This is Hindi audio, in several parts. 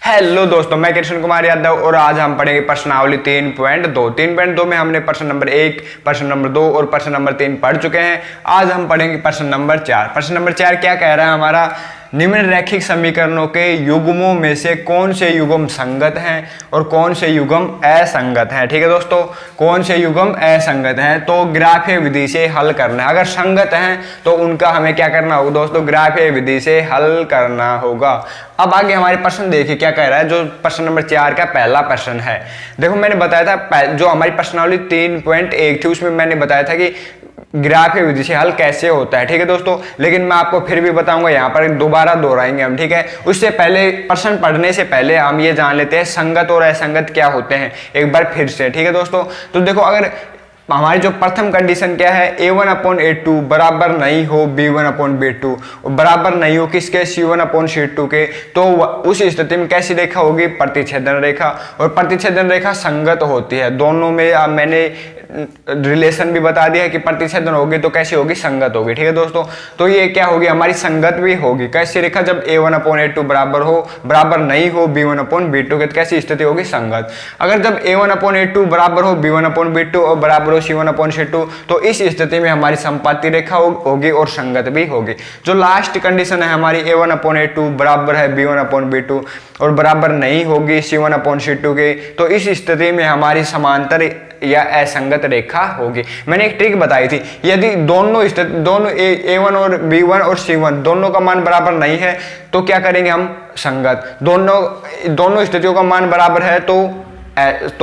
हेलो दोस्तों, मैं कृष्ण कुमार यादव और आज हम पढ़ेंगे प्रश्नावली 3.2 में हमने प्रश्न नंबर 1, प्रश्न नंबर 2 और प्रश्न नंबर 3 पढ़ चुके हैं। आज हम पढ़ेंगे प्रश्न नंबर 4। प्रश्न नंबर 4 क्या कह रहा है हमारा, निम्नलिखित समीकरणों के युग्मों में से कौन से युग्म संगत हैं और कौन से युग्म असंगत हैं। ठीक है दोस्तों, कौन से युग्म असंगत हैं तो ग्राफीय विधि से हल करना है। अगर संगत हैं तो उनका हमें क्या करना होगा दोस्तों, ग्राफीय विधि से हल करना होगा। अब आगे हमारे प्रश्न देखिए क्या कह रहा है। जो प्रश्न नंबर 4 का पहला प्रश्न है, देखो मैंने बताया था जो हमारी प्रश्नावली 3.1 थी उसमें मैंने बताया था कि ग्राफीय विधि से हल कैसे होता है। ठीक है दोस्तों, लेकिन मैं आपको फिर भी बताऊंगा, यहाँ पर दोबारा दोहराएंगे हम। ठीक है, उससे पहले प्रश्न पढ़ने से पहले हम ये जान लेते हैं संगत और असंगत क्या होते हैं एक बार फिर से। ठीक है दोस्तों, तो देखो अगर हमारी जो प्रथम कंडीशन क्या है, a1/a2 बराबर नहीं हो b1/b2, बराबर नहीं हो किसके, c1/c2 के, तो उस स्थिति में कैसी रेखा होगी, प्रतिच्छेदन रेखा। और प्रतिच्छेदन रेखा संगत होती है। दोनों में मैंने रिलेशन भी बता दिया है कि प्रतिच्छेदन होगी तो कैसी होगी, संगत होगी। ठीक है दोस्तों, तो ये क्या होगी हमारी संगत भी होगी। कैसी रेखा, जब a1/a2 बराबर हो, बराबर नहीं हो b1/b2 के, कैसी स्थिति होगी, संगत। अगर जब a1/a2 बराबर हो b1/b2 और बराबर हो c1/c2 तो इस स्थिति में हमारी संपाती रेखा होगी और संगत भी होगी। जो लास्ट कंडीशन है हमारी a1/a2 बराबर है b1/b2 और बराबर नहीं होगी c1/c2 के, तो इस स्थिति में हमारी समांतर या असंगत रेखा होगी। मैंने एक ट्रिक बताई थी, यदि दोनों a1 और b1 और c1 दोनों का मान बराबर नहीं है तो क्या करेंगे हम, संगत। दोनों स्थितियों का मान बराबर है तो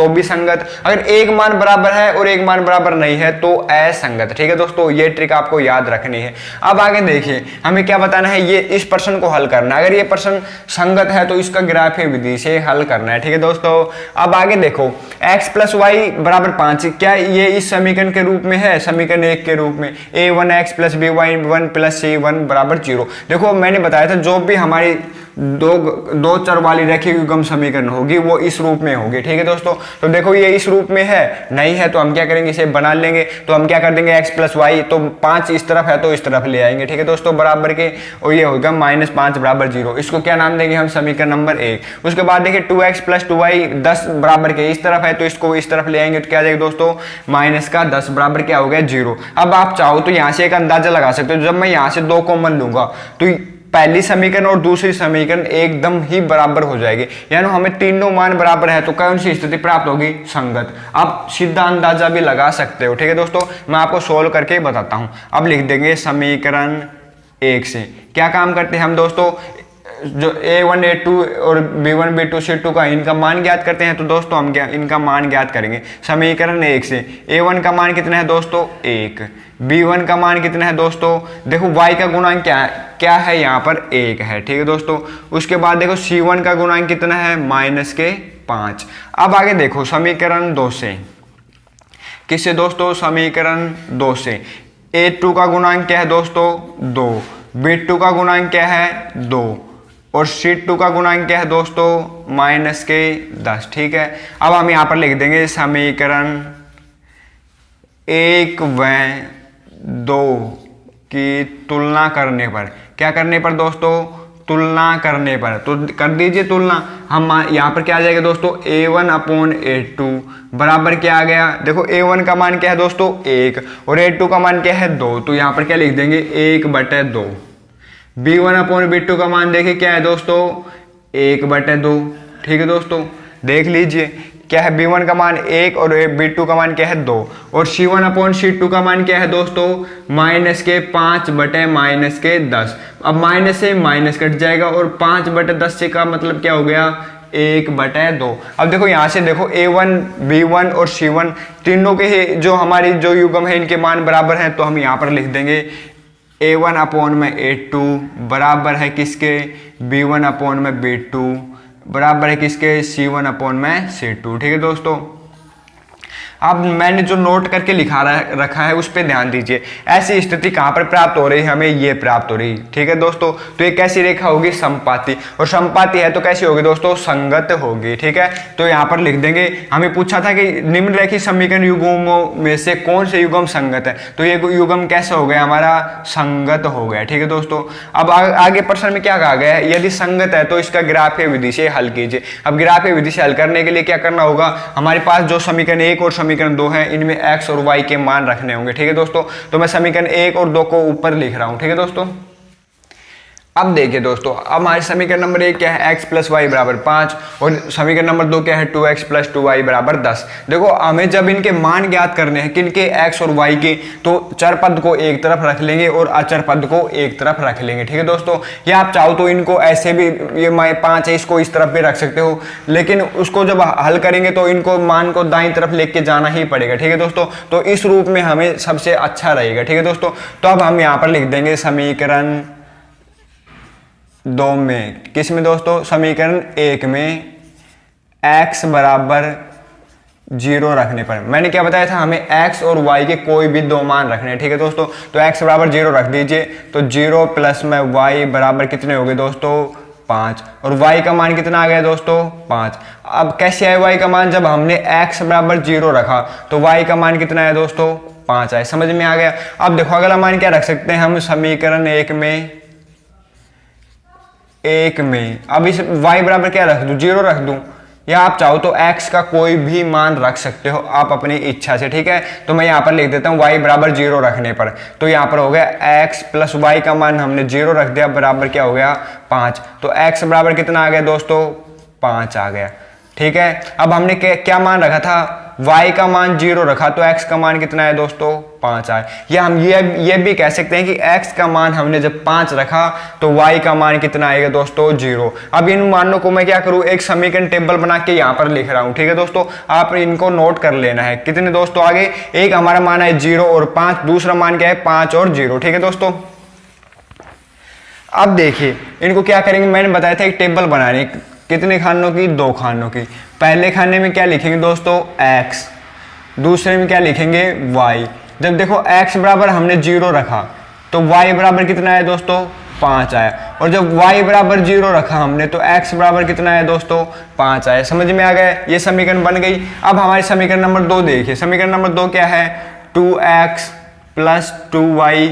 भी संगत। अगर एक मान बराबर है और एक मान बराबर नहीं है तो असंगत। ठीक है दोस्तों, ये ट्रिक आपको याद रखनी है। अब आगे देखिए हमें क्या बताना है, ये इस प्रश्न को हल करना है। अगर ये प्रश्न संगत है तो इसका ग्राफीय विधि से हल करना है। ठीक है दोस्तों, अब आगे देखो x + y = 5, क्या ये इस समीकरण के रूप में है, समीकरण 1 के रूप में a1x + b1 + c1 = 0। देखो मैंने बताया था जो भी हमारी दो चर वाली रैखिक युग्म समीकरण होगी वो इस रूप में होगी। ठीक है दोस्तों, तो देखो ये इस रूप में है, नहीं है तो हम क्या करेंगे, इसे बना लेंगे। तो हम क्या कर देंगे, x + y, तो 5 इस तरफ है तो इस तरफ ले आएंगे। ठीक है दोस्तों, बराबर के, और ये होगा -5 = 0। इसको क्या नाम देंगे हम, समीकरण नंबर 1। उसके बाद देखिए 2x + 2y 10 बराबर के इस तरफ है तो इसको इस तरफ ले आएंगे तो क्या आ जाएगा दोस्तों, -10 बराबर क्या हो गया, 0। अब आप चाहो तो यहाँ से एक अंदाजा लगा सकते हो, जब मैं यहाँ से 2 कॉमन लूंगा तो पहली समीकरण और दूसरी समीकरण एकदम ही बराबर हो जाएगी, यानी हमें तीनों मान बराबर है तो कौन सी स्थिति प्राप्त होगी, संगत। आप सीधा अंदाजा भी लगा सकते हो। ठीक है दोस्तों, मैं आपको सोल्व करके बताता हूं। अब लिख देंगे समीकरण 1 से क्या काम करते हैं हम दोस्तों, जो a1 a2 और b1 b2 c2 का इनका मान ज्ञात करते हैं। तो दोस्तों हम इनका मान ज्ञात करेंगे समीकरण 1 से। a1 का मान कितना है दोस्तों, 1। b1 का मान कितना है दोस्तों, देखो y का गुणांक क्या है यहाँ पर 1 है। ठीक है दोस्तों, उसके बाद देखो c1 का गुणांक कितना है, -5। अब आगे देखो समीकरण 2 से, किससे दोस्तों, समीकरण 2 से a2 का गुणांक क्या है दोस्तों, 2। b2 का गुणांक क्या है, 2। और c2 का गुणांक क्या है दोस्तों, -10। ठीक है, अब हम यहाँ पर लिख देंगे समीकरण 1 व 2 की तुलना करने पर, क्या करने पर दोस्तों, तुलना करने पर, तो कर दीजिए तुलना। हम यहाँ पर क्या आ जाएगा दोस्तों, a1/a2 बराबर क्या आ गया, देखो a1 का मान क्या है दोस्तों, 1 और a2 का मान क्या है, 2। तो यहाँ पर क्या लिख देंगे, 1/2। b1/b2 का मान देखिए क्या है दोस्तों, 1/2। ठीक है दोस्तों, देख लीजिए क्या है, b1 का मान 1 और b2 का मान क्या है, 2। और c1/c2 का मान क्या है दोस्तों, -5/-10। अब माइनस से माइनस कट जाएगा और 5/10 से का मतलब क्या हो गया, 1/2। अब देखो यहाँ से देखो a1 b1 और c1 तीनों के जो हमारी जो युग्म है इनके मान बराबर हैं, तो हम यहाँ पर लिख देंगे a1/a2 बराबर है किसके, b1/b2 बराबर है किसके, c1/c2। ठीक है दोस्तों, अब मैंने जो नोट करके रखा है उस पर ध्यान दीजिए। ऐसी स्थिति कहाँ पर प्राप्त हो रही है, हमें ये प्राप्त हो रही है। ठीक है दोस्तों, तो ये कैसी रेखा होगी, समपाती, और समपाती है तो कैसी होगी दोस्तों, संगत होगी। ठीक है, तो यहाँ पर लिख देंगे, हमें पूछा था कि निम्नलिखित समीकरण युग्मों में से कौन से युग्म संगत है, तो ये युग्म कैसा हो गया, हमारा संगत हो गया। ठीक है दोस्तों, अब आगे प्रश्न में क्या कहा गया है, यदि संगत है तो इसका ग्राफीय विधि से हल कीजिए। अब ग्राफीय विधि से हल करने के लिए क्या करना होगा, हमारे पास जो समीकरण 1 और समीकरण 2 है इनमें x और y के मान रखने होंगे। ठीक है दोस्तों, तो मैं समीकरण 1 और 2 को ऊपर लिख रहा हूं। ठीक है दोस्तों, अब देखिए दोस्तों, अब हमारे समीकरण नंबर 1 क्या है, x + y = 5, और समीकरण नंबर 2 क्या है, 2x + 2y = 10। देखो, हमें जब इनके मान ज्ञात करने हैं, किनके, x और y के, तो चर पद को एक तरफ रख लेंगे और अचर पद को एक तरफ रख लेंगे। ठीक है दोस्तों, या आप चाहो तो इनको ऐसे भी, ये 5 है इसको इस तरफ भी रख सकते हो, लेकिन उसको जब हल करेंगे तो इनको मान को दाईं तरफ लेके जाना ही पड़ेगा। ठीक है दोस्तों, तो इस रूप में हमें सबसे अच्छा रहेगा। ठीक है दोस्तों, तो अब हम यहाँ पर लिख देंगे समीकरण 2 में, किस में दोस्तों, समीकरण 1 में x = 0 रखने पर, मैंने क्या बताया था, हमें x और y के कोई भी 2 मान रखने हैं। ठीक है दोस्तों, तो x = 0 रख दीजिए, तो 0 + में y बराबर कितने हो गए दोस्तों, 5, और y का मान कितना आ गया दोस्तों, 5। अब कैसे आया y का मान, जब हमने x = 0 रखा तो y का मान कितना आया दोस्तों, 5 आया। समझ में आ गया। अब देखो अगला मान क्या रख सकते हैं हम, समीकरण 1 में अब इस y बराबर क्या रख दूं, 0 रख दूं, या आप चाहो तो x का कोई भी मान रख सकते हो आप अपनी इच्छा से। ठीक है, तो मैं यहाँ पर लिख देता हूँ y = 0 रखने पर, तो यहाँ पर हो गया x + y का मान हमने 0 रख दिया, बराबर क्या हो गया, 5। तो x बराबर कितना आ गया दोस्तों, 5 आ गया। ठीक है, अब हमने क्या मान रखा था, y का मान 0 रखा, तो x का मान कितना है दोस्तों, 5 आए। या हम ये भी कह सकते हैं कि x का मान हमने जब 5 रखा तो y का मान कितना आएगा दोस्तों, 0। अब इन मानों को मैं क्या करूं, एक समीकरण टेबल बना के यहाँ पर लिख रहा हूं। ठीक है दोस्तों, आप इनको नोट कर लेना है। कितने दोस्तों आगे, एक हमारा मान है 0 और 5, दूसरा मान क्या है, 5 और 0। ठीक है दोस्तों, अब देखिए इनको क्या करेंगे, मैंने बताया था एक टेबल बनाने, कितने खानों की, 2 खानों की। पहले खाने में क्या लिखेंगे दोस्तों, x, दूसरे में क्या लिखेंगे, y। जब देखो x बराबर हमने 0 रखा तो y बराबर कितना है दोस्तों, 5 आया, और जब y बराबर 0 रखा हमने तो x बराबर कितना है दोस्तों, 5 आया। समझ में आ गया, ये समीकरण बन गई। अब हमारे समीकरण नंबर 2 देखिए, समीकरण नंबर 2 क्या है, 2x + 2y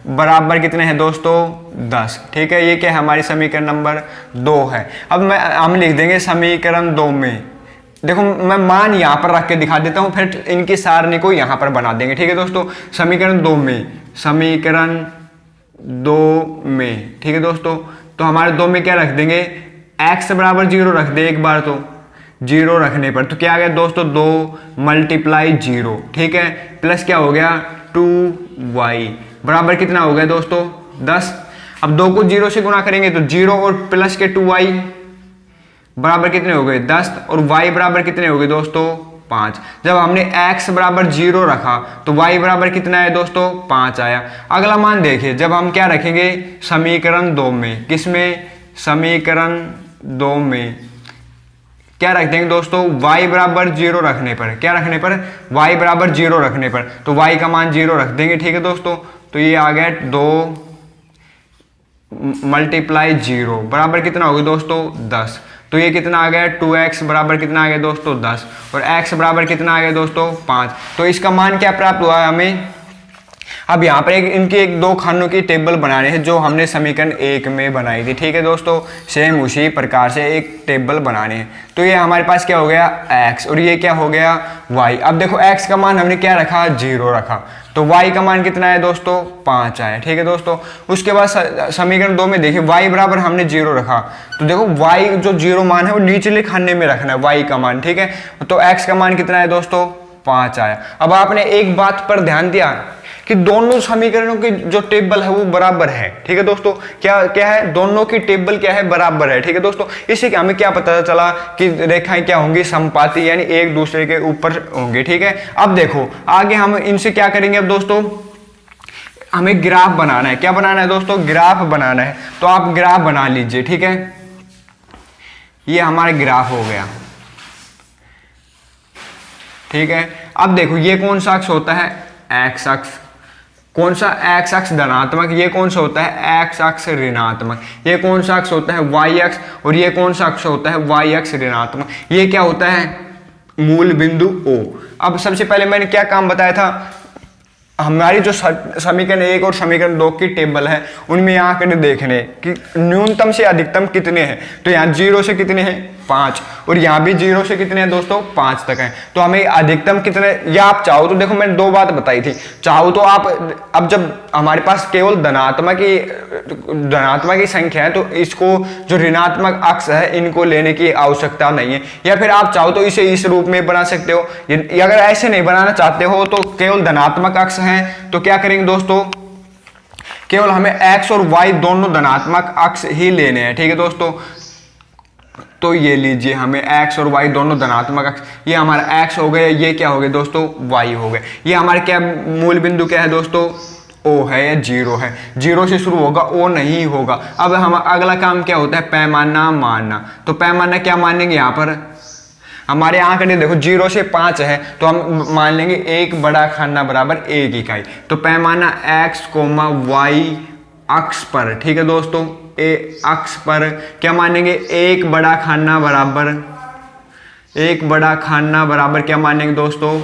बराबर कितने हैं दोस्तों, 10। ठीक है, ये क्या है, हमारी समीकरण नंबर 2 है। अब हम लिख देंगे समीकरण 2 में, देखो मैं मान यहाँ पर रख के दिखा देता हूँ, फिर इनकी सारणी को यहाँ पर बना देंगे। ठीक है दोस्तों, समीकरण 2 में, ठीक है दोस्तों, तो हमारे 2 में क्या रख देंगे, x = 0 रख दे एक बार, तो 0 रखने पर तो क्या आ गया दोस्तों, 2 × 0। ठीक है, प्लस क्या हो गया, 2y बराबर कितना हो गया दोस्तों, 10। अब 2 को 0 से गुना करेंगे तो 0 और प्लस के 2y बराबर कितने हो गए, 10, और y बराबर कितने हो गए दोस्तों, 5। जब हमने x = 0 रखा तो y बराबर कितना है दोस्तों, 5 आया। अगला मान देखिए, जब हम क्या रखेंगे समीकरण 2 में, किसमें, समीकरण 2 में क्या रख देंगे दोस्तों, y = 0 रखने पर, क्या रखने पर, y = 0 रखने पर, तो y का मान 0 रख देंगे। ठीक है दोस्तों, तो ये आ गया 2 × 0 बराबर कितना हो गया दोस्तों, 10। तो ये कितना आ गया, 2x बराबर कितना आ गया दोस्तों, 10, और x बराबर कितना आ गया दोस्तों, 5। तो इसका मान क्या प्राप्त हुआ है हमें। अब यहाँ पर इनकी 2 खानों की टेबल बनाने हैं जो हमने समीकरण 1 में बनाई थी। ठीक है दोस्तों, सेम उसी प्रकार से एक टेबल बनाने हैं। तो ये हमारे पास क्या हो गया, x, और ये क्या हो गया, y। अब देखो x का मान हमने क्या रखा, 0 रखा, तो y का मान कितना है दोस्तों, 5 आया। ठीक है दोस्तों, उसके बाद समीकरण 2 में देखिए y बराबर हमने 0 रखा, तो देखो y जो 0 मान है वो निचले खाने में रखना है y का मान। ठीक है, तो x का मान कितना है दोस्तों, 5 आया। अब आपने एक बात पर ध्यान दिया कि दोनों समीकरणों की जो टेबल है वो बराबर है। ठीक है दोस्तों, क्या है, दोनों की टेबल क्या है, बराबर है। ठीक है दोस्तों, इससे क्या हमें क्या पता चला कि रेखाएं क्या होंगी, समपाती, यानी एक दूसरे के ऊपर होंगे। ठीक है, अब देखो आगे हम इनसे क्या करेंगे। अब दोस्तों हमें ग्राफ बनाना है, क्या बनाना है दोस्तों, ग्राफ बनाना है। तो आप ग्राफ बना लीजिए। ठीक है, ये हमारा ग्राफ हो गया। ठीक है। अब देखो ये कौन सा अक्ष होता है, एक्स अक्ष। कौन सा, एक्स अक्ष धनात्मक। ये कौन सा होता है, एक्स अक्ष ऋणात्मक। ये कौन सा अक्ष होता है, वाई अक्ष। और ये कौन सा अक्ष होता है, वाई अक्ष ऋणात्मक। ये क्या होता है, मूल बिंदु O। अब सबसे पहले मैंने क्या काम बताया था, हमारी जो समीकरण 1 और समीकरण 2 की टेबल है उनमें यहाँ कर देखने कि न्यूनतम से अधिकतम कितने हैं। तो यहाँ 0 से कितने हैं, 5, और यहाँ भी 0 से कितने हैं दोस्तों, 5 तक हैं। तो हमें अधिकतम कितने, या आप चाहो तो देखो मैंने 2 बात बताई थी, चाहो तो आप अब जब हमारे पास केवल धनात्मक ही संख्या है तो इसको जो ऋणात्मक अक्ष है इनको लेने की आवश्यकता नहीं है। या फिर आप चाहो तो इसे इस रूप में बना सकते हो। अगर ऐसे नहीं बनाना चाहते हो तो केवल धनात्मक अक्ष हैं तो क्या करेंगे दोस्तों, केवल हमें x और y दोनों धनात्मक अक्ष ही लेने हैं। ठीक है दोस्तों, तो ये लीजिए हमें x और y दोनों धनात्मक अक्ष, ये हमारा x हो गया, ये क्या हो गया दोस्तों, y हो गया। ये हमारे क्या मूल बिंदु क्या है दोस्तों, O है या 0 है। 0 से शुरू होगा, O नहीं होगा। अब हम अगला काम क्या होता है, पैमाना मानना। तो पैमाना क्या मानेंगे, यहाँ पर हमारे यहाँ आंकड़े देखो 0 से 5 है तो हम मान लेंगे 1 बड़ा खाना बराबर 1 इकाई। तो पैमाना x, y अक्ष पर, ठीक है दोस्तों, अक्ष पर क्या मानेंगे, 1 बड़ा खाना बराबर क्या मानेंगे दोस्तों,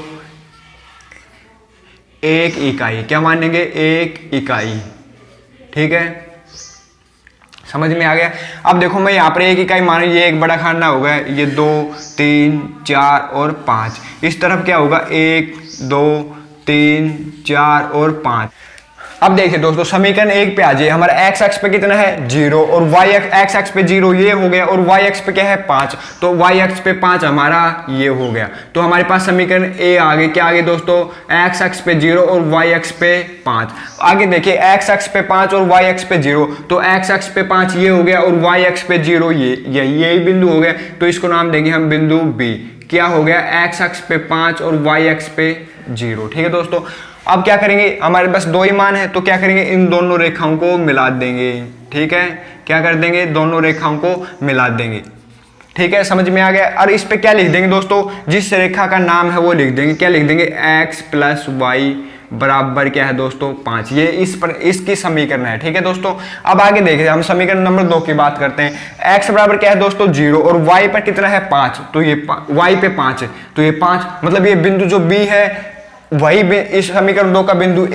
1 इकाई। क्या मानेंगे, 1 इकाई। ठीक है, समझ में आ गया। अब देखो मैं यहाँ पर 1 इकाई मानो, ये 1 बड़ा खाना होगा, ये 2, 3, 4 और 5। इस तरफ क्या होगा, 1, 2, 3, 4 और 5। अब देखिए दोस्तों समीकरण 1 पे आ जाइए, हमारा x अक्ष पे कितना है 0 और x अक्ष पे 0 ये हो गया, और y अक्ष पे क्या है 5, तो y अक्ष पे 5 हमारा ये हो गया। तो हमारे पास समीकरण A आ गए। क्या आगे दोस्तों, x अक्ष पे 0 और y अक्ष पे 5। आगे देखिए x अक्ष पे 5 और y अक्ष पे 0, तो x अक्ष पे 5 ये हो गया और y अक्ष पे 0 ये बिंदु हो गया। तो इसको नाम देंगे हम बिंदु B। क्या हो गया, x अक्ष पे 5 और y अक्ष पे 0। ठीक है दोस्तों, अब क्या करेंगे, हमारे पास 2 ही मान है तो क्या करेंगे, इन दोनों रेखाओं को मिला देंगे। ठीक है, क्या कर देंगे, दोनों रेखाओं को मिला देंगे। ठीक है, समझ में आ गया। और इस पे क्या लिख देंगे दोस्तों, जिस रेखा का नाम है वो लिख देंगे। क्या लिख देंगे, x प्लस वाई बराबर क्या है दोस्तों 5। ये इसकी समीकरण है। ठीक है दोस्तों, अब आगे देखिए हम समीकरण नंबर 2 की बात करते हैं। x बराबर क्या है दोस्तों 0 और y पर कितना है 5, तो ये y पे 5 है, तो ये 5 मतलब ये बिंदु जो B है वही इस समीकरण 2 का बिंदु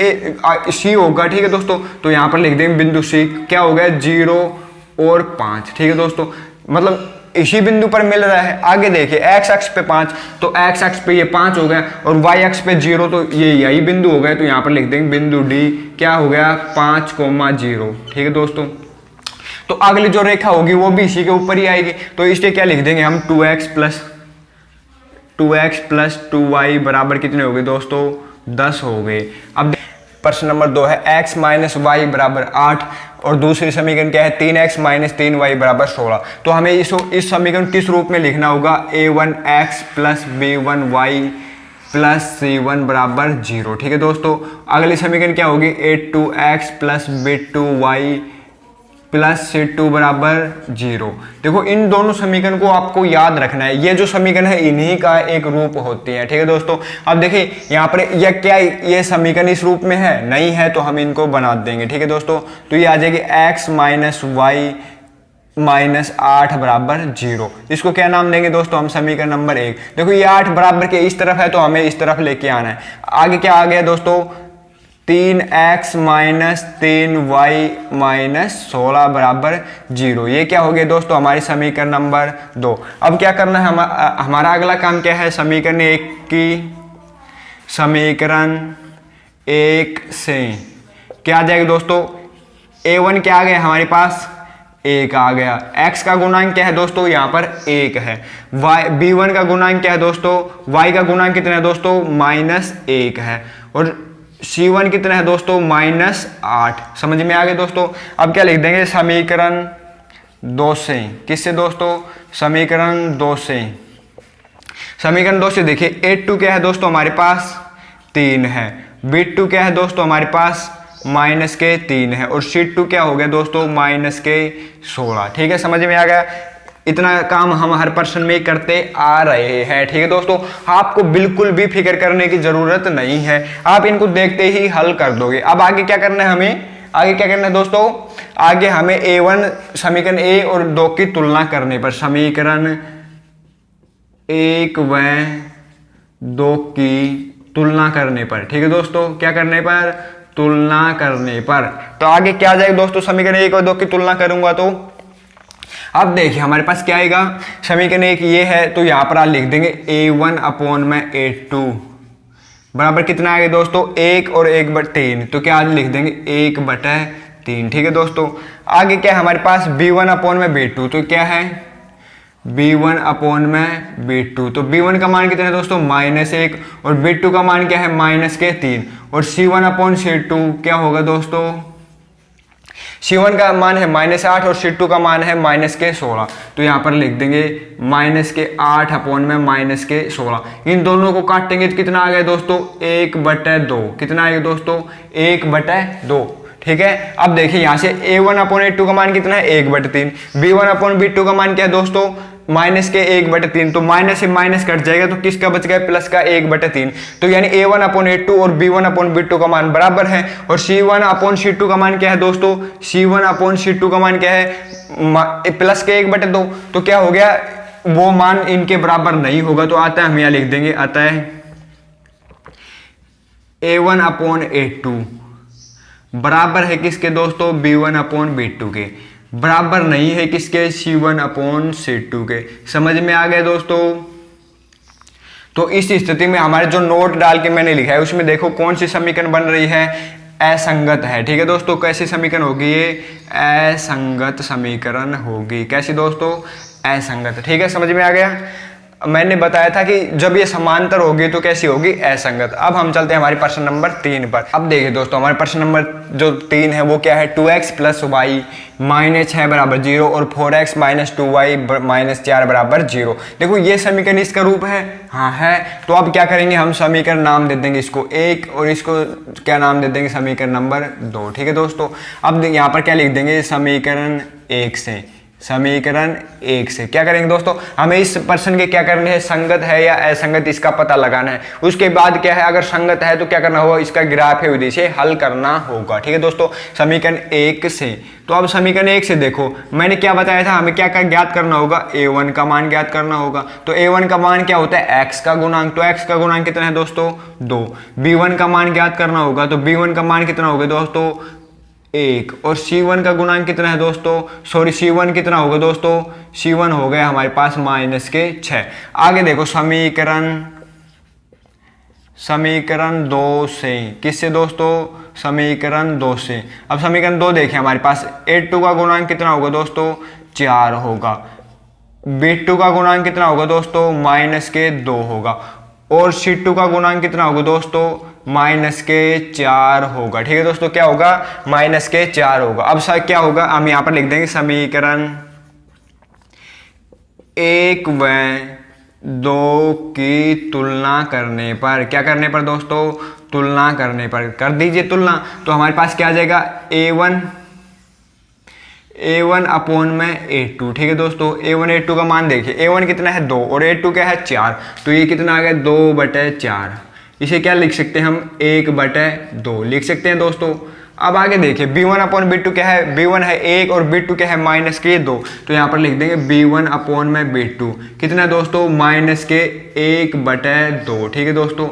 C होगा। ठीक है दोस्तों, तो यहाँ पर लिख देंगे बिंदु C। क्या हो गया, 0 और 5। ठीक है दोस्तों, मतलब इसी बिंदु पर मिल रहा है। आगे देखिए x अक्ष पे 5, तो x अक्ष पे ये 5 हो गया, और y अक्ष पे 0, तो ये यही बिंदु हो गया। तो यहाँ पर लिख देंगे बिंदु D। क्या हो गया, 5,0। ठीक है दोस्तों, तो अगली जो रेखा होगी वो भी इसी के ऊपर ही आएगी। तो इसलिए क्या लिख देंगे हम, 2x प्लस 2y बराबर कितने हो गए दोस्तों, 10 हो गए। अब प्रश्न नंबर 2 है x माइनस वाई बराबर 8, और दूसरी समीकरण क्या है, 3x माइनस 3y बराबर 16। तो हमें इस समीकरण किस रूप में लिखना होगा, a1x plus b1y plus c1 बराबर 0। ठीक है दोस्तों, अगली समीकरण क्या होगी, a2x plus b2y plus C2 बराबर 0। देखो इन दोनों समीकरण को आपको याद रखना है, ये जो समीकरण है इन्हीं का एक रूप होती है। ठीक है दोस्तों, अब देखिए यहाँ पर यह क्या ये समीकरण इस रूप में है, नहीं है तो हम इनको बना देंगे। ठीक है दोस्तों, तो ये आ जाएगी x माइनस वाई माइनस 8 बराबर 0। इसको क्या नाम देंगे दोस्तों हम, समीकरण नंबर 1। देखो ये 8 बराबर के इस तरफ है तो हमें इस तरफ लेके आना है। आगे क्या आ गया दोस्तों, 3x माइनस 3y माइनस 16 बराबर 0। ये क्या हो गया दोस्तों, हमारी समीकरण नंबर 2। अब क्या करना है, हमारा अगला काम क्या है, समीकरण 1 से क्या आ जाएगा दोस्तों, a1 क्या आ गया हमारे पास, 1 आ गया। x का गुणांक क्या है दोस्तों, यहाँ पर 1 है। b1 का गुणांक क्या है दोस्तों, y का गुणांक कितना है दोस्तों, -1 है। और C1 कितना है दोस्तों, -8। समझ में आ गए दोस्तों। अब क्या लिख देंगे, समीकरण 2 से, किससे दोस्तों, समीकरण 2 से। समीकरण 2 से देखिए a2 क्या है दोस्तों हमारे पास 3 है, b2 क्या है दोस्तों हमारे पास -3 है, और C2 क्या हो गया दोस्तों -16। ठीक है, समझ में आ गया। इतना काम हम हर पर्सन में करते आ रहे हैं। ठीक है दोस्तों, आपको बिल्कुल भी फिक्र करने की जरूरत नहीं है, आप इनको देखते ही हल कर दोगे। अब आगे क्या करना है हमें, आगे क्या करना है दोस्तों, आगे हमें A1 समीकरण A और 2 की तुलना करने पर, समीकरण 1 व 2 की तुलना करने पर, ठीक है दोस्तों, क्या करने पर, तुलना करने पर, तो आगे क्या आ जाएगा दोस्तों, समीकरण 1 और 2 की तुलना करूंगा तो अब देखिए हमारे पास क्या आएगा, समीकरण 1 ये है तो यहां पर आप लिख देंगे A1 अपॉन में A2 बराबर कितना आएगा दोस्तों, 1 और 1/3, तो क्या आज लिख देंगे 1/3। ठीक है दोस्तों, आगे क्या है हमारे पास B1 अपॉन में B2, तो क्या है B1 अपॉन में B2, तो B1 का मान कितना है दोस्तों -1 और B2 का मान क्या है -3 और C1 अपॉन C2 क्या होगा दोस्तों, C1 का मान है -8 और C2 का मान है -16, तो यहाँ पर लिख देंगे -8 अपॉन में -16। इन दोनों को काटेंगे तो कितना आ गया दोस्तों 1/2, कितना आएगा दोस्तों 1/2। ठीक है, अब देखिए यहाँ से A1 अपॉन A2 का मान कितना है 1/3, B1 अपॉन B2 का मान क्या है दोस्तों -1/3, तो माइनस से माइनस कट जाएगा तो किसका बच गया प्लस का 1/3, तो यानी A1 अपॉन A2 और B1 अपॉन B2 का मान बराबर है। और C1 अपॉन C2 का मान क्या है दोस्तों, C1 अपॉन C2 का मान क्या है प्लस के 1/2, तो क्या हो गया वो मान इनके बराबर नहीं होगा, तो आता है हम यहाँ लिख देंगे, आता है A1 अपॉन A2 बराबर है किसके दोस्तों B1 अपॉन B2 के, बराबर नहीं है किसके C1 अपॉन C2 के। समझ में आ गया दोस्तों। तो इस स्थिति में हमारे जो नोट डाल के मैंने लिखा है उसमें देखो कौन सी समीकरण बन रही है, असंगत है। ठीक है दोस्तों, कैसी समीकरण होगी ये, असंगत समीकरण होगी। कैसी दोस्तों, असंगत। ठीक है, समझ में आ गया। मैंने बताया था कि जब ये समांतर होगी तो कैसी होगी, असंगत। अब हम चलते हैं हमारे प्रश्न नंबर 3 पर। अब देखिए दोस्तों हमारे प्रश्न नंबर जो 3 है वो क्या है, 2x + y -6 = 0 और 4x - 2y - 4 = 0। देखो ये समीकरण इसका रूप है, हाँ है। तो अब क्या करेंगे हम, समीकरण नाम दे देंगे इसको 1 और इसको क्या नाम दे देंगे, समीकरण नंबर 2। ठीक है दोस्तों, अब यहाँ पर क्या लिख देंगे, समीकरण 1 से, समीकरण 1 से क्या करेंगे दोस्तों, हमें इस प्रश्न के क्या करने हैं, संगत है या असंगत इसका पता लगाना है। उसके बाद क्या है, अगर संगत है तो क्या करना होगा, इसका ग्राफ विधि से हल करना होगा। ठीक है दोस्तों, समीकरण 1 से। तो अब समीकरण 1 से देखो मैंने क्या बताया था, हमें क्या ज्ञात करना होगा, A1 का मान ज्ञात करना होगा। तो A1 का मान क्या होता है, x का गुणांक, तो x का गुणांक कितना है दोस्तों 2। B1 का मान ज्ञात करना होगा, तो B1 का मान कितना होगा दोस्तों 1 और C1 का गुणांक कितना है दोस्तों, सॉरी C1 कितना होगा दोस्तों, C1 हो गया हमारे पास -6। आगे देखो समीकरण 2 से, किससे दोस्तों, समीकरण 2 से। अब समीकरण 2 देखिए हमारे पास A2 का गुणांक कितना होगा दोस्तों 4 होगा, B2 का गुणांक कितना होगा दोस्तों -2 होगा और C2 का गुणांक कितना होगा दोस्तों -4 होगा। ठीक है दोस्तों, क्या होगा -4 होगा। अब सर क्या होगा, हम यहां पर लिख देंगे समीकरण 1 व 2 की तुलना करने पर, क्या करने पर दोस्तों, तुलना करने पर, कर दीजिए तुलना। तो हमारे पास क्या आ जाएगा, A1 अपॉन में A2। ठीक है दोस्तों, A1 A2 का मान देखिए, A1 कितना है 2 और A2 क्या है 4, तो ये कितना आ गया 2/4। इसे क्या लिख सकते हैं हम, 1/2 लिख सकते हैं दोस्तों। अब आगे देखिए B1 अपॉन B2 क्या है, B1 है 1 और B2 क्या है -2, तो यहाँ पर लिख देंगे B1 अपॉन में B2 कितना दोस्तों -1/2। ठीक है दोस्तों,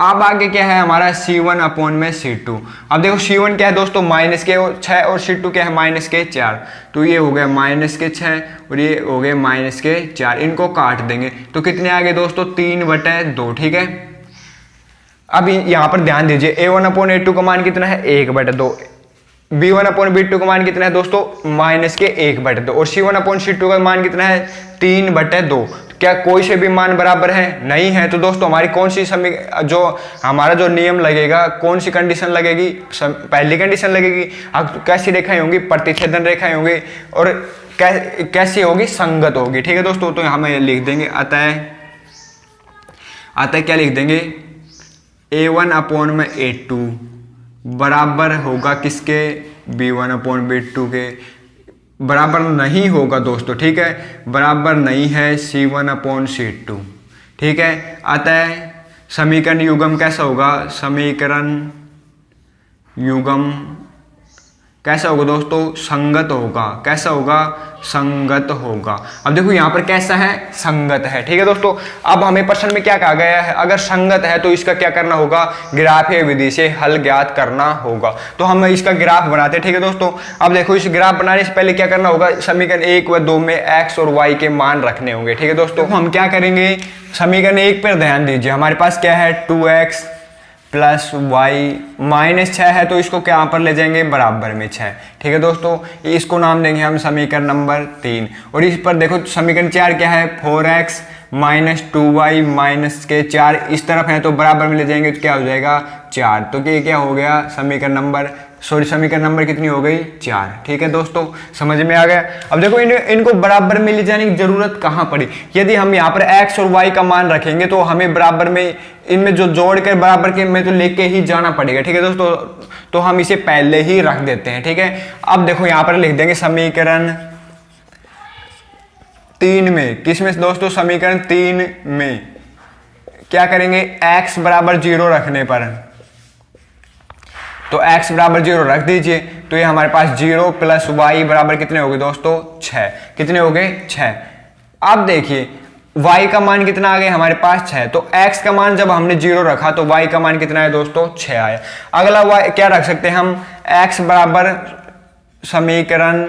अब आगे क्या है हमारा C1 अपॉन में C2। अब देखो C1 क्या है दोस्तों -6 और C2 क्या है -4, तो ये हो गया -6 और ये हो गए -4, इनको काट देंगे तो कितने आ गए दोस्तों 3/2। ठीक है, अब यहाँ पर ध्यान दीजिए A1 अपॉन A2 का मान कितना है 1/2, B1 अपॉन B2 का मान कितना है दोस्तों -1/2 और C1 अपॉन C2 का मान कितना है 3/2। क्या कोई से भी मान बराबर है, नहीं है। तो दोस्तों हमारी कौन सी जो हमारा जो नियम लगेगा, कौन सी कंडीशन लगेगी, पहली कंडीशन लगेगी। अब कैसी रेखाएं होंगी, प्रतिच्छेदन रेखाएं होंगी और कैसी होगी, संगत होगी। ठीक है दोस्तों, तो हम लिख देंगे अतः क्या लिख देंगे, A1 अपॉन में A2 बराबर होगा किसके, B1 अपॉन B2 के। बराबर नहीं होगा दोस्तों, ठीक है, बराबर नहीं है C1/C2, ठीक है। अतः समीकरण युग्म कैसा होगा, समीकरण युग्म कैसा होगा दोस्तों, संगत होगा। कैसा होगा, संगत होगा। अब देखो यहाँ पर कैसा है, संगत है, ठीक है दोस्तों। अब हमें प्रश्न में क्या कहा गया है, अगर संगत है तो इसका क्या करना होगा, ग्राफीय विधि से हल ज्ञात करना होगा। तो हम इसका ग्राफ बनाते हैं, ठीक है दोस्तों। अब देखो इस ग्राफ बनाने से पहले क्या करना होगा, समीकरण 1 व 2 में x और y के मान रखने होंगे, ठीक है दोस्तों। हम क्या करेंगे, समीकरण 1 पर ध्यान दीजिए, हमारे पास क्या है 2x प्लस वाई माइनस 6 है, तो इसको क्या पर ले जाएंगे, बराबर में 6, ठीक है दोस्तों। इसको नाम देंगे हम समीकरण नंबर 3। और इस पर देखो समीकरण 4 क्या है, 4x माइनस 2y माइनस के 4 इस तरफ है, तो बराबर में ले जाएंगे तो क्या हो जाएगा 4। तो ये क्या हो गया, समीकरण नंबर कितनी हो गई, 4, ठीक है दोस्तों। समझ में आ गया। अब देखो इनको बराबर में ले जाने की जरूरत कहाँ पड़ी, यदि हम यहाँ पर x और y का मान रखेंगे तो हमें बराबर में इनमें जो जोड़ कर बराबर के में तो लेके ही जाना पड़ेगा, ठीक है दोस्तों। तो हम इसे पहले ही रख देते हैं, ठीक है। अब देखो यहाँ पर लिख देंगे समीकरण 3 में, किसमें दोस्तों, समीकरण 3 में क्या करेंगे, x बराबर 0 रखने पर, तो x बराबर 0 रख दीजिए, तो ये हमारे पास 0 प्लस y बराबर कितने हो गए दोस्तों, 6। कितने हो गए, 6। अब देखिए y का मान कितना आ गया हमारे पास 6, तो x का मान जब हमने 0 रखा तो y का मान कितना है दोस्तों, 6 आया। अगला y क्या रख सकते हैं हम, x बराबर समीकरण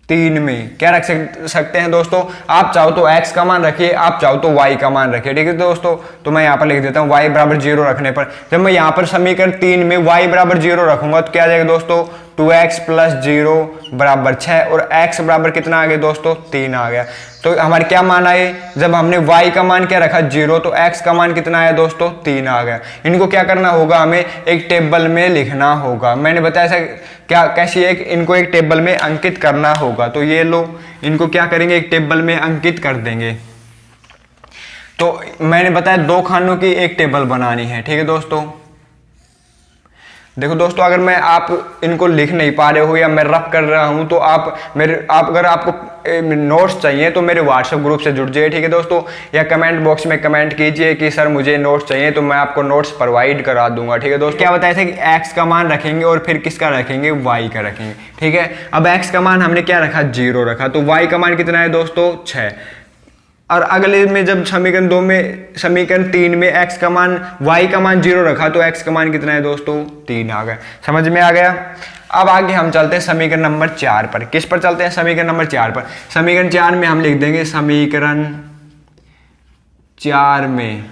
3 में क्या रख सकते हैं दोस्तों, आप चाहो तो x का मान रखिए, आप चाहो तो y का मान रखिए, ठीक है दोस्तों। तो मैं यहाँ पर लिख देता हूँ y बराबर 0 रखने पर, जब मैं यहाँ पर समीकरण 3 में y बराबर 0 रखूंगा तो क्या आ जाएगा दोस्तों, 2x प्लस 0 बराबर 6, और x बराबर कितना आ गया दोस्तों, 3 आ गया। तो हमारे क्या मान आए, जब हमने y का मान क्या रखा 0, तो x का मान कितना आया दोस्तों, 3 आ गया। इनको क्या करना होगा, हमें एक टेबल में लिखना होगा। मैंने बताया था क्या, कैसी एक, इनको एक टेबल में अंकित करना होगा। तो ये लो, इनको क्या करेंगे, एक टेबल में अंकित कर देंगे। तो मैंने बताया 2 खानों की एक टेबल बनानी है, ठीक है दोस्तों। देखो दोस्तों, अगर मैं आप इनको लिख नहीं पा रहे हो या मैं रफ कर रहा हूं तो आप अगर आपको नोट्स चाहिए तो मेरे व्हाट्सएप ग्रुप से जुड़ जाइए, ठीक है दोस्तों। या कमेंट बॉक्स में कमेंट कीजिए कि सर मुझे नोट्स चाहिए, तो मैं आपको नोट्स प्रोवाइड करा दूंगा, ठीक है दोस्तों। क्या बताया था कि x का मान रखेंगे और फिर किसका रखेंगे, y का रखेंगे, ठीक है। अब x का मान हमने क्या रखा, 0 रखा, तो y का मान कितना है दोस्तों, 6। और अगले में जब समीकरण 2 में, समीकरण 3 में x का मान, y का मान 0 रखा, तो x का मान कितना है दोस्तों, 3 आ गया। समझ में आ गया। अब आगे हम चलते हैं समीकरण नंबर 4 पर। किस पर चलते हैं, समीकरण नंबर 4 पर। समीकरण 4 में हम लिख देंगे समीकरण 4 में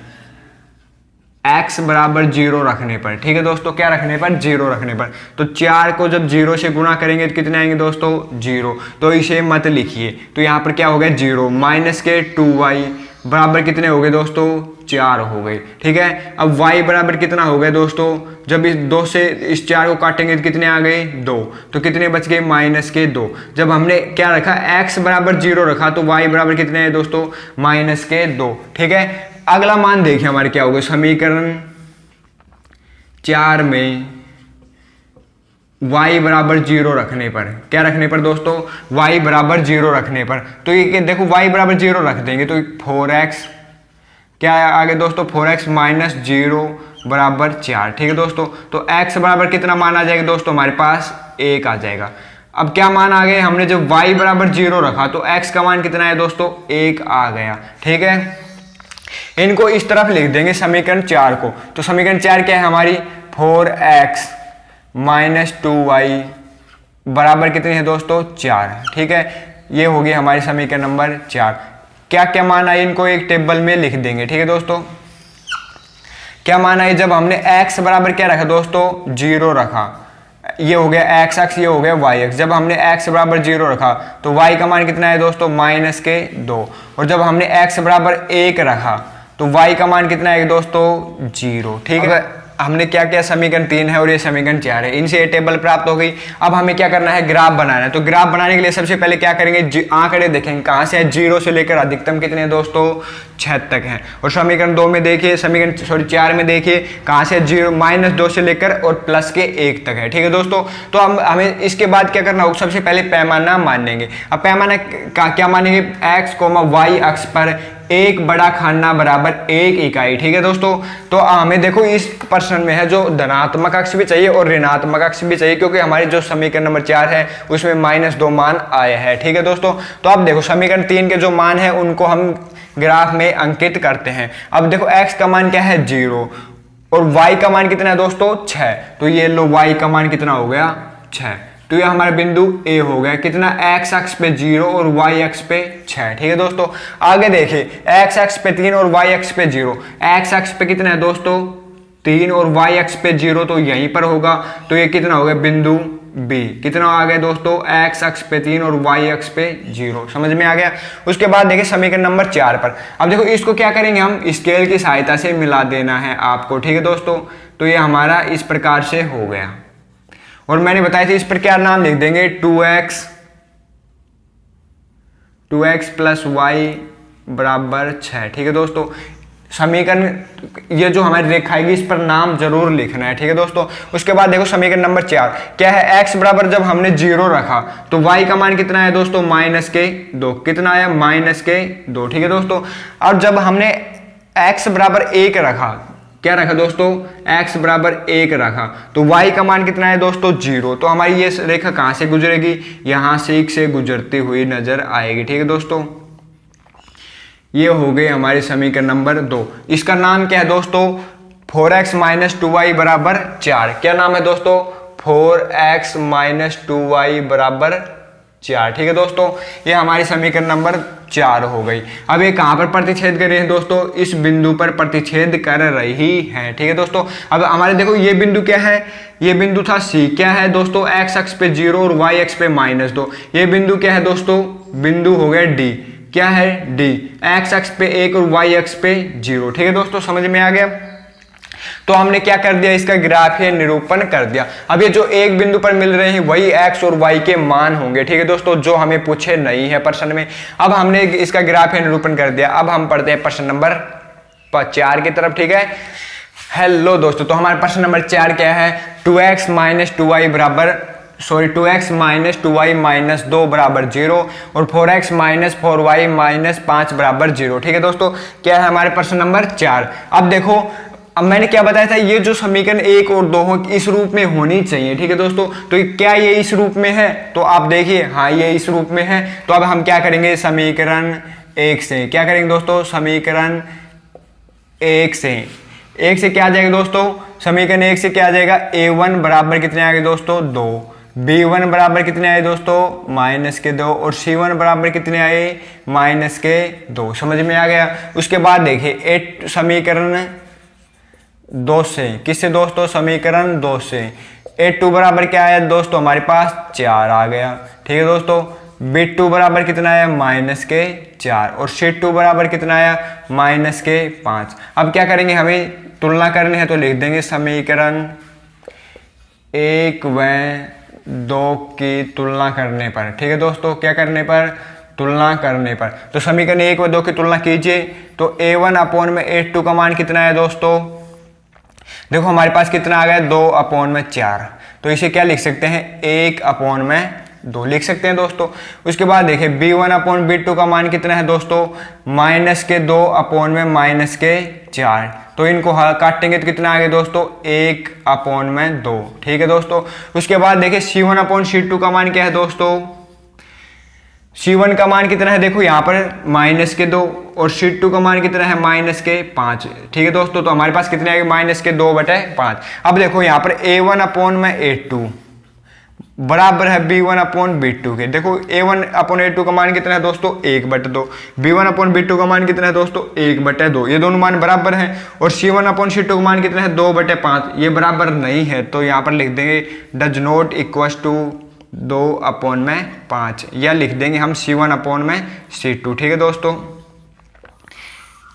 x बराबर 0 रखने पर, ठीक है दोस्तों। क्या रखने पर, 0 रखने पर। तो 4 को जब 0 से गुणा करेंगे तो कितने आएंगे दोस्तों, 0। तो इसे मत लिखिए, तो यहाँ पर क्या हो गया, 0 माइनस के 2y बराबर कितने हो गए दोस्तों, 4 हो गए, ठीक है। अब y बराबर कितना हो गया दोस्तों, जब इस 2 से इस 4 को काटेंगे तो कितने आ गए, 2। तो कितने बच गए, माइनस के 2। जब हमने क्या रखा, x बराबर 0 रखा, तो y बराबर कितने हैं दोस्तों, माइनस के 2, ठीक है। अगला मान देखिए हमारे क्या होगा, समीकरण 4 में y बराबर 0 रखने पर, क्या रखने पर दोस्तों, y बराबर 0 रखने पर। तो ये देखो y बराबर 0 रख देंगे तो 4x क्या आगे दोस्तों, 4x माइनस 0 बराबर 4, ठीक है दोस्तों। तो x बराबर कितना मान आ जाएगा दोस्तों, हमारे पास 1 आ जाएगा। अब क्या मान आ गए, हमने जब y बराबर 0 रखा तो x का मान कितना है दोस्तों, 1 आ गया, ठीक है। इनको इस तरफ लिख देंगे समीकरण 4 को। तो समीकरण 4 क्या है हमारी, 4x माइनस 2y बराबर कितनी है दोस्तों, 4, ठीक है। ये होगी हमारी समीकरण नंबर 4। क्या क्या मान आई, इनको एक टेबल में लिख देंगे, ठीक है दोस्तों। क्या मान आई, जब हमने x बराबर क्या रखा दोस्तों, 0 रखा, ये हो गया x अक्ष, ये हो गया y अक्ष। जब हमने x बराबर 0 रखा तो y का मान कितना है दोस्तों, माइनस के 2। और जब हमने x बराबर 1 रखा तो y का मान कितना है दोस्तों, 0, ठीक है। हमने क्या किया, समीकरण 3 है और ये समीकरण 4 है, इनसे ये टेबल प्राप्त हो गई। अब हमें क्या करना है, ग्राफ बनाना है। तो ग्राफ बनाने के लिए सबसे पहले क्या करेंगे, आंकड़े देखेंगे कहाँ से है, 0 से लेकर अधिकतम कितने हैं दोस्तों, 6 तक हैं। और समीकरण 2 में देखिए, 4 में देखिए कहाँ से, 0 -2 से लेकर और प्लस के 1 तक है। ठीक है दोस्तों, तो हम हमें इसके बाद क्या करना होगा, सबसे पहले पैमाना मानेंगे। अब पैमाना क्या मानेंगे, x, y अक्ष पर एक बड़ा खाना बराबर 1 इकाई। ठीक है दोस्तों, तो हमें देखो इस प्रश्न में है जो धनात्मक अक्ष भी चाहिए और ऋणात्मक अक्ष भी चाहिए, क्योंकि हमारी जो समीकरण नंबर 4 है उसमें -2 मान आए हैं। ठीक है दोस्तों, तो अब देखो समीकरण 3 के जो मान है उनको हम ग्राफ में अंकित करते हैं। अब देखो x का मान क्या है, 0 और y का मान कितना है दोस्तों, 6। तो ये लो y का मान कितना हो गया, 6। तो ये हमारा बिंदु A हो गया, कितना, x अक्ष पे 0 और y अक्ष पे 6। ठीक है दोस्तों, आगे देखिए x अक्ष पे 3 और y अक्ष पे 0। x अक्ष पे कितना है दोस्तों, 3 और y अक्ष पे 0, तो यहीं पर होगा। तो ये कितना हो गया, बिंदु B। कितना आ गया दोस्तों, x अक्ष पे 3 और y अक्ष पे 0। समझ में आ गया। उसके बाद देखिए समीकरण नंबर 4 पर, अब देखो इसको क्या करेंगे, हम स्केल की सहायता से मिला देना है आपको। ठीक है दोस्तों, तो ये हमारा इस प्रकार से हो गया। और मैंने बताया था इस पर क्या नाम लिख देंगे, 2x प्लस y बराबर 6। ठीक है दोस्तों, समीकरण ये जो हमारी रेखा आएगी इस पर नाम जरूर लिखना है। ठीक है दोस्तों, उसके बाद देखो समीकरण नंबर 4 क्या है, x बराबर जब हमने 0 रखा तो y का मान कितना है दोस्तों, -2। कितना आया, -2। ठीक है दोस्तों, और जब हमने x बराबर 1 रखा, क्या रखा दोस्तों, x बराबर 1 रखा, तो y का मान कितना है दोस्तों, 0। तो हमारी ये रेखा कहाँ से गुजरेगी, यहाँ से गुजरती हुई नजर आएगी। ठीक है दोस्तों, ये हो गई हमारी समीकरण नंबर 2। इसका नाम क्या है दोस्तों, 4x - 2y बराबर 4। क्या नाम है दोस्तों, 4x - 2y बराबर 4। ठीक है दोस्तों, ये हमारी समीकरण नंबर 4 हो गई। अब ये कहाँ पर प्रतिच्छेद कर रही है दोस्तों, इस बिंदु पर प्रतिच्छेद कर रही है। ठीक है दोस्तों, अब हमारे देखो ये बिंदु क्या है, ये बिंदु था C। क्या है दोस्तों, x अक्ष पे 0 और y अक्ष पे -2। ये बिंदु क्या है दोस्तों, बिंदु हो गया D। क्या है, D, x अक्ष पे 1 और y अक्ष पे 0। ठीक है दोस्तों, समझ में आ गया। तो हमने क्या कर दिया, इसका ग्राफीय निरूपण कर दिया। अब ये जो एक बिंदु पर मिल रहे हैं वही x और y के मान होंगे। ठीक है दोस्तों, जो हमें पूछे नहीं है प्रश्न में। अब हमने इसका ग्राफीय निरूपण कर दिया। अब हम पढ़ते हैं प्रश्न नंबर 4 की तरफ। ठीक है, हेलो दोस्तों, तो हमारा प्रश्न नंबर 4 क्या है, 2x - 2y बराबर 2y - 2 बराबर 0 और 4x - 4y - 5 बराबर 0। ठीक है दोस्तों, क्या है हमारे प्रश्न नंबर 4। अब देखो, अब मैंने क्या बताया था, ये जो समीकरण 1 और 2 हो इस रूप में होनी चाहिए। ठीक है दोस्तों, तो क्या ये इस रूप में है, तो आप देखिए हाँ ये इस रूप में है। तो अब हम क्या करेंगे, समीकरण 1 से क्या करेंगे दोस्तों, समीकरण 1 से क्या आ जाएगा दोस्तों, समीकरण 1 से क्या आ जाएगा, a1 बराबर कितने आएंगे दोस्तों, 2, b1 बराबर कितने आए दोस्तों, -2 और c1 बराबर कितने आए, -2। समझ में आ गया। उसके बाद देखिए समीकरण 2 से, किससे दोस्तों, समीकरण 2 से a2 बराबर क्या आया दोस्तों, हमारे पास 4 आ गया। ठीक है दोस्तों, b2 बराबर कितना आया, -4 और c2 बराबर कितना आया, -5। अब क्या करेंगे, हमें तुलना करनी है तो लिख देंगे समीकरण 1 व 2 की तुलना करने पर। ठीक है दोस्तों, क्या करने पर, तुलना करने पर। तो समीकरण 1 व 2 की तुलना कीजिए तो a1/a2 का मान कितना है दोस्तों, देखो हमारे पास कितना आ गया, 2/4। तो इसे क्या लिख सकते हैं, 1/2 लिख सकते हैं दोस्तों। उसके बाद देखिए b1/b2 का मान कितना है दोस्तों, -2/4। तो इनको काटेंगे तो कितना आ गया दोस्तों, 1/2। ठीक है दोस्तों। उसके बाद देखिए c1/c2 का मान क्या है दोस्तों, c1 का मान कितना है, देखो यहाँ पर -2 और c2 का मान कितना है, -5। ठीक है दोस्तों, तो हमारे पास कितने आएंगे, -2/5। अब देखो यहाँ पर a1/a2 बराबर है b1/b2 के। देखो a1/a2 का मान कितना है दोस्तों, 1/2। b1/b2 का मान कितना है दोस्तों, 1/2। ये दोनों मान बराबर हैं। और c1/c2 का मान कितना है, 2/5। ये बराबर नहीं है, तो यहाँ पर लिख देंगे डज नॉट इक्वल टू 2/5, या लिख देंगे हम c1/c2। ठीक है दोस्तों,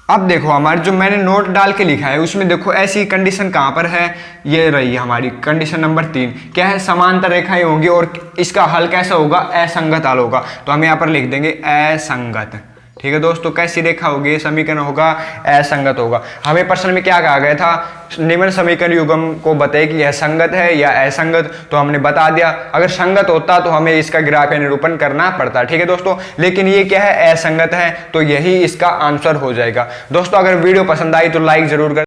अब देखो हमारे जो मैंने नोट डाल के लिखा है उसमें देखो ऐसी कंडीशन कहाँ पर है, ये रही हमारी कंडीशन नंबर 3। क्या है, समांतर रेखाएं होंगी और इसका हल कैसा होगा, असंगत हल होगा। तो हम यहाँ पर लिख देंगे असंगत। ठीक है दोस्तों, कैसी रेखा होगी, ये समीकरण होगा असंगत होगा। हमें प्रश्न में क्या कहा गया था, निम्न समीकरण युग्म को बताए कि यह संगत है या असंगत, तो हमने बता दिया। अगर संगत होता तो हमें इसका ग्राफ या निरूपण करना पड़ता। ठीक है दोस्तों, लेकिन ये क्या है, असंगत है, तो यही इसका आंसर हो जाएगा। दोस्तों अगर वीडियो पसंद आई तो लाइक जरूर कर